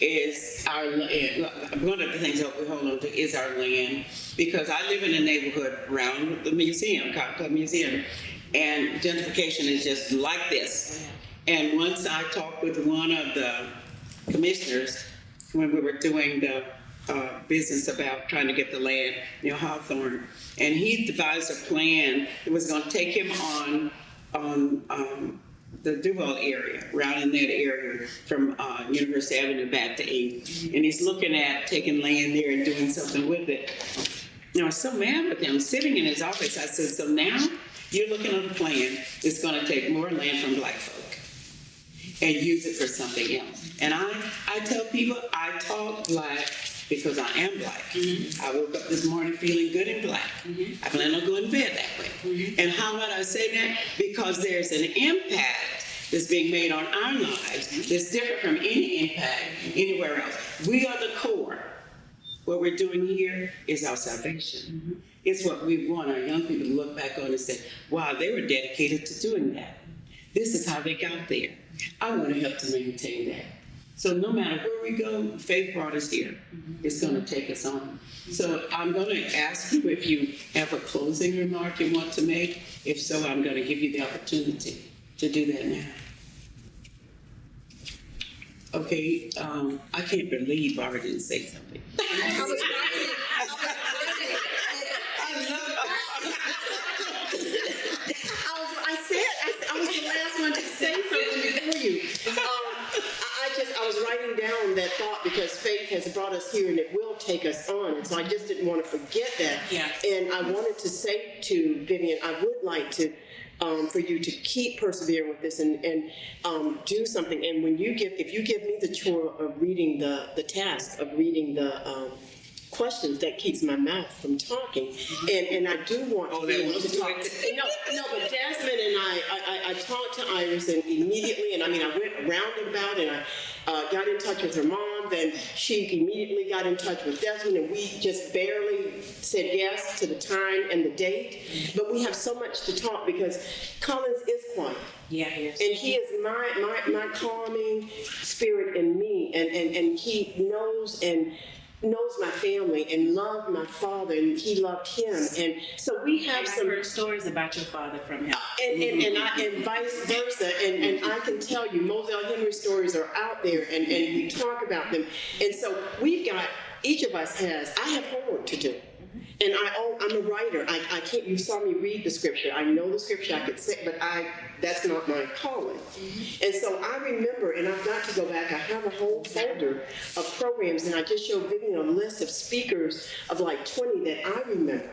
is our land. One of the things that we hold on to is our land, because I live in a neighborhood around the museum, Cotton Club Museum, and gentrification is just like this. And once I talked with one of the commissioners when we were doing the business about trying to get the land near Hawthorne, and he devised a plan that was going to take him on the Duval area, around in that area from University Avenue back to 8th. And he's looking at taking land there and doing something with it. And I was so mad with him. Sitting in his office, I said, so now you're looking at a plan that's going to take more land from black folk and use it for something else. And I tell people I talk black because I am black. I woke up this morning feeling good and black. I plan on going to bed that way. And how might I say that? Because there's an impact that's being made on our lives that's different from any impact anywhere else. We are the core. What we're doing here is our salvation. It's what we want our young people to look back on and say, wow, they were dedicated to doing that. This is how they got there. I want to help to maintain that. So no matter where we go, faith brought us here. It's going to take us on. So I'm going to ask you if you have a closing remark you want to make. If so, I'm going to give you the opportunity to do that now. Okay, I can't believe Barbara didn't say something. I was the last one to say something before you. I was writing down that thought because faith has brought us here and it will take us on. And so I just didn't want to forget that. Yeah. And I wanted to say to Vivian, I would like to, for you to keep persevering with this and do something. And if you give me the chore of reading the task of reading the questions, that keeps my mouth from talking, and I do want to be able to talk. No, but Desmond and I talked to Iris and immediately, and I went roundabout and I got in touch with her mom. Then she immediately got in touch with Desmond, and we just barely said yes to the time and the date. But we have so much to talk because Collins is quiet. Yeah, he is. And he is my calming spirit in me, and he knows my family and loved my father, and he loved him, and so we have I've heard stories about your father from him, and vice versa, and I can tell you, Moselle Henry stories are out there, and we talk about them, and so each of us I have homework to do. And I'm a writer. I can't. You saw me read the scripture. I know the scripture. I could say, but that's not my calling. And so I remember, and I've got to go back. I have a whole folder of programs, and I just showed Vivian a list of speakers of like 20 that I remember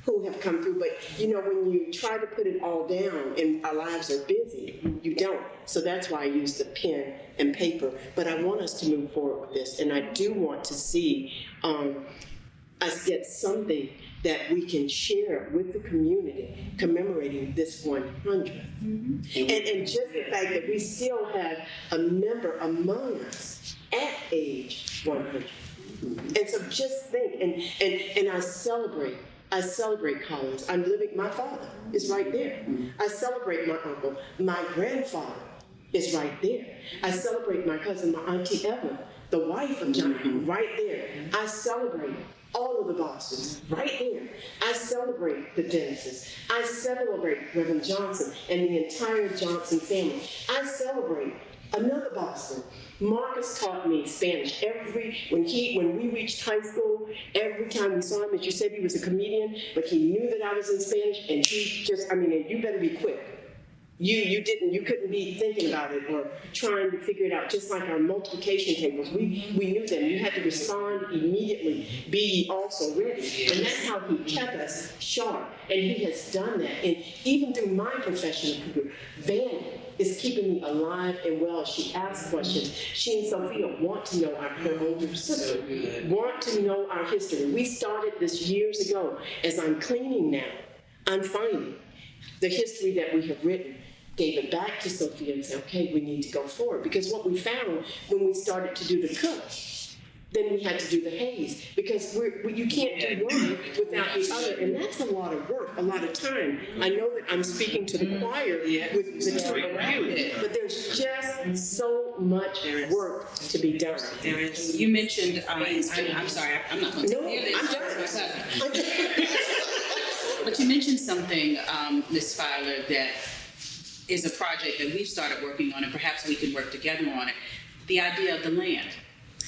who have come through. But when you try to put it all down, and our lives are busy, you don't. So that's why I use the pen and paper. But I want us to move forward with this, and I do want to see us get something that we can share with the community commemorating this 100th. And just the fact that we still have a member among us at age 100. And so just think, and I celebrate Collins. I'm living, my father is right there. I celebrate my uncle. My grandfather is right there. I celebrate my cousin, my Auntie Evelyn, the wife of John, right there. I celebrate all of the Bostons, right there. I celebrate the Dennises. I celebrate Reverend Johnson and the entire Johnson family. I celebrate another Boston. Marcus taught me Spanish when we reached high school. Every time we saw him, as you said, he was a comedian, but he knew that I was in Spanish, and he just, and you better be quick. You couldn't be thinking about it or trying to figure it out, just like our multiplication tables. We knew them. You had to respond immediately, be ye also ready. And that's how he kept us sharp. And he has done that. And even through my profession of career, Van is keeping me alive and well. She asks questions. She and Sophia want to know her older sister, want to know our history. We started this years ago. As I'm cleaning now, I'm finding the history that we have written, gave it back to Sophia and said, okay, we need to go forward. Because what we found when we started to do the cook, then we had to do the Hayes, because you can't do one without the other, and that's a lot of work, a lot of time. I know that I'm speaking to the choir with the two of you, but there's just so much work to be done. You mentioned, I'm sorry, I'm not going to No, take I'm this. done. But you mentioned something, Ms. Filer, that is a project that we've started working on, and perhaps we can work together on it. The idea of the land.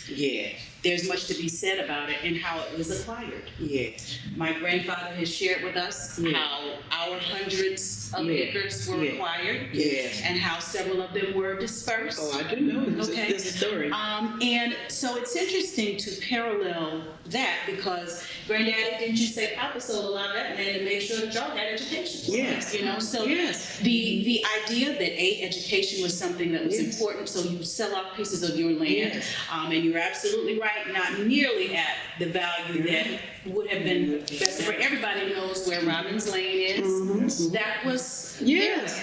Yeah, There's much to be said about it and how it was acquired. yeah. My grandfather has shared with us how our hundreds of acres were acquired, and how several of them were dispersed. Oh, I do know. Okay. There's a story. And so it's interesting to parallel that, because Granddaddy, didn't you say Papa sold a lot of that land to make sure that y'all had education? Yes. You know, so Yes. the idea that education was something that was important, so you sell off pieces of your land, and you're absolutely right, not nearly at the value that would have been best for everybody knows where Robbins Lane is. That was Yes.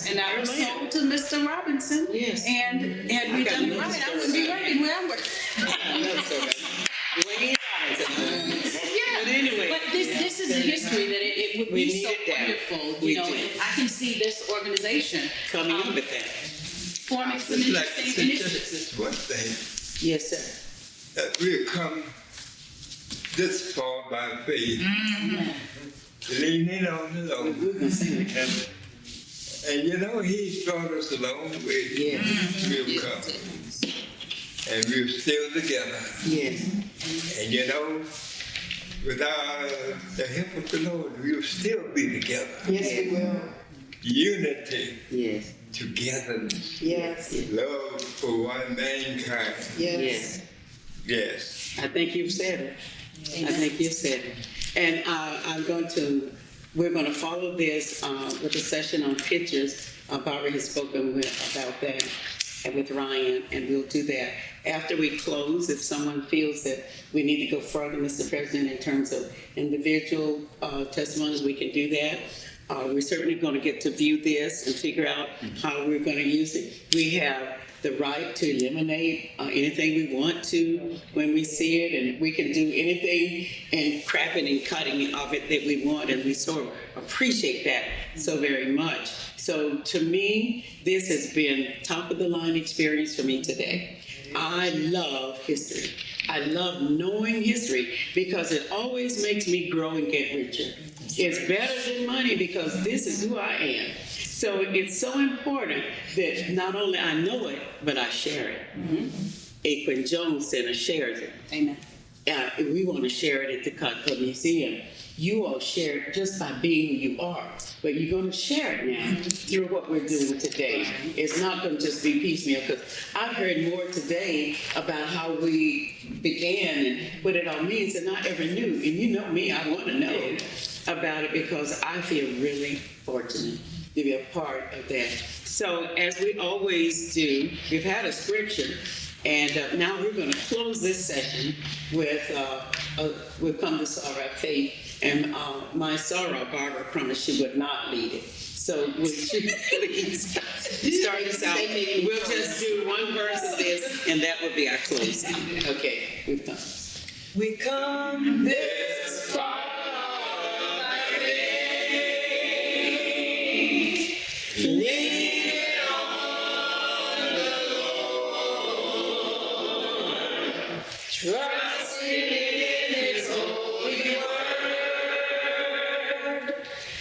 and that was sold to Mr. Robinson. Yes. And had we done it right, I wouldn't be working where I'm working. But anyway. But this is a history that it would We be so needed that. wonderful, We you know, do. and I can see this organization Coming up with that. forming some I'd like to interesting suggest initiatives. this one thing, Yes, sir. that we've come this far by faith, leaning on the Lord. We're gonna sing it. And you know, He's brought us a long way. Yeah. We've come. And we're still together. Yes. And you know, without the help of the Lord, we'll still be together. Yes, we will. Unity, Yes. togetherness, Yes, love for one mankind. yes. Yes. I think you've said it. I think you said it. And we're going to follow this with a session on pictures. Barbara has spoken about that and with Ryan, and we'll do that. After we close, if someone feels that we need to go further, Mr. President, in terms of individual testimonies, we can do that. We're certainly going to get to view this and figure out how we're going to use it. We have the right to eliminate anything we want to when we see it, and we can do anything and crapping and cutting of it that we want, and we so appreciate that so very much. So to me, this has been top of the line experience for me today. I love history. I love knowing history because it always makes me grow and get richer. It's better than money because this is who I am. So it's so important that not only I know it, but I share it. Aquin Jones Center shares it. Amen. We want to share it at the Cutco Museum. You all share it just by being who you are, but you're going to share it now through what we're doing today. It's not going to just be piecemeal, because I've heard more today about how we began and what it all means, and I ever knew. And you know me, I want to know about it because I feel really fortunate to be a part of that. So as we always do, we've had a scripture. And now we're going to close this session with we've come to sorrow faith. And my sorrow, Barbara promised she would not lead it. So would you please start us out? We'll just do one verse of this, and that will be our closing. Okay, we've come. We come this far by faith, leaning on the Lord, trusting in His holy word.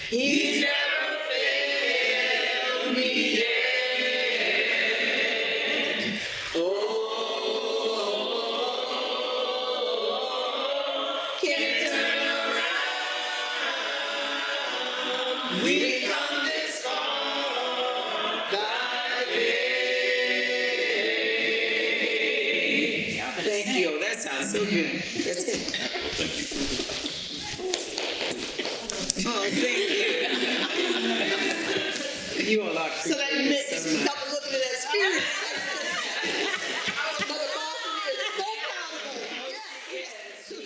He's never failed me yet. Oh, can it turn around? We come this far by faith. Thank you. That sounds so good. That's it. Oh, thank you. You all are. So that meant so much. stop looking at that spirit. Mother Boston is so proud of us. Yes, she is.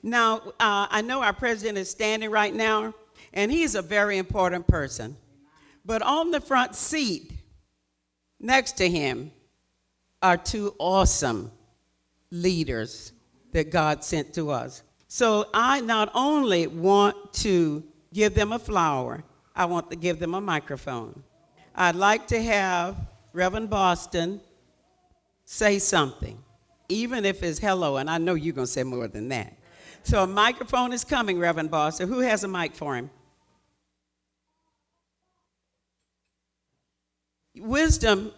Now, I know our president is standing right now, and he's a very important person. But on the front seat next to him are two awesome leaders that God sent to us. So I not only want to give them a flower, I want to give them a microphone. I'd like to have Reverend Boston say something, even if it's hello, and I know you're going to say more than that. So a microphone is coming, Reverend Boston. Who has a mic for him? Wisdom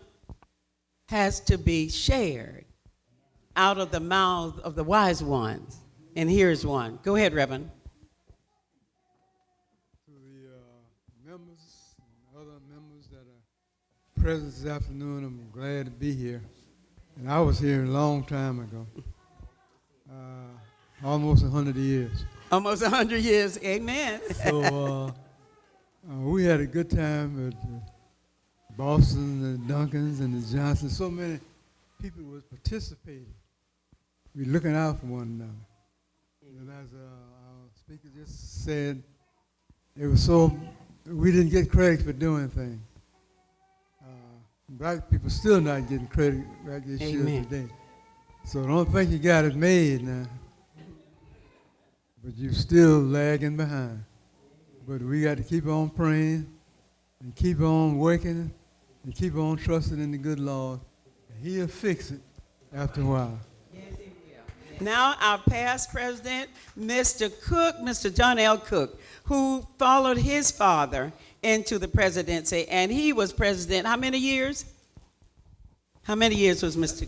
has to be shared out of the mouth of the wise ones. And here's one. Go ahead, Reverend. To the members and other members that are present this afternoon, I'm glad to be here. And I was here a long time ago, almost 100 years. Almost 100 years, amen. So we had a good time at Boston, the Duncans, and the Johnsons. So many people was participating. We looking out for one another. And as our speaker just said, it was so, we didn't get credit for doing things. Black people still not getting credit like they should today. So don't think you got it made now. But you're still lagging behind. But we got to keep on praying and keep on working and keep on trusting in the good Lord. And He'll fix it after a while. Now our past president, Mr. Cook, Mr. John L. Cook, who followed his father into the presidency, and he was president how many years? How many years was Mr.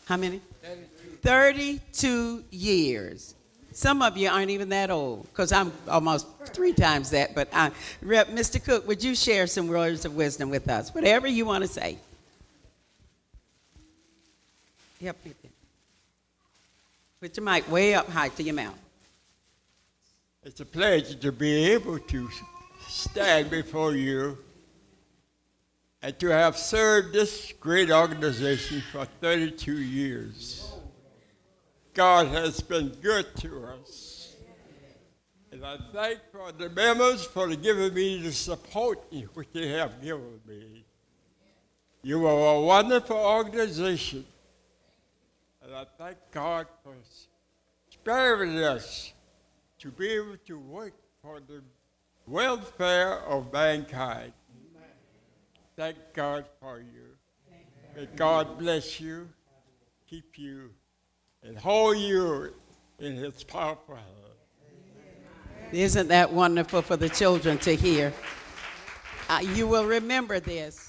How many? 32 years. Some of you aren't even that old, because I'm almost 3 times that, but Mr. Cook, would you share some words of wisdom with us? Whatever you want to say. Yep. Put your mic way up high to your mouth. It's a pleasure to be able to stand before you and to have served this great organization for 32 years. God has been good to us. And I thank for the members for giving me the support which they have given me. You are a wonderful organization. And I thank God for sparing us to be able to work for the welfare of mankind. Thank God for you. May God bless you, keep you, and hold you in His powerful hand. Isn't that wonderful for the children to hear? You will remember this.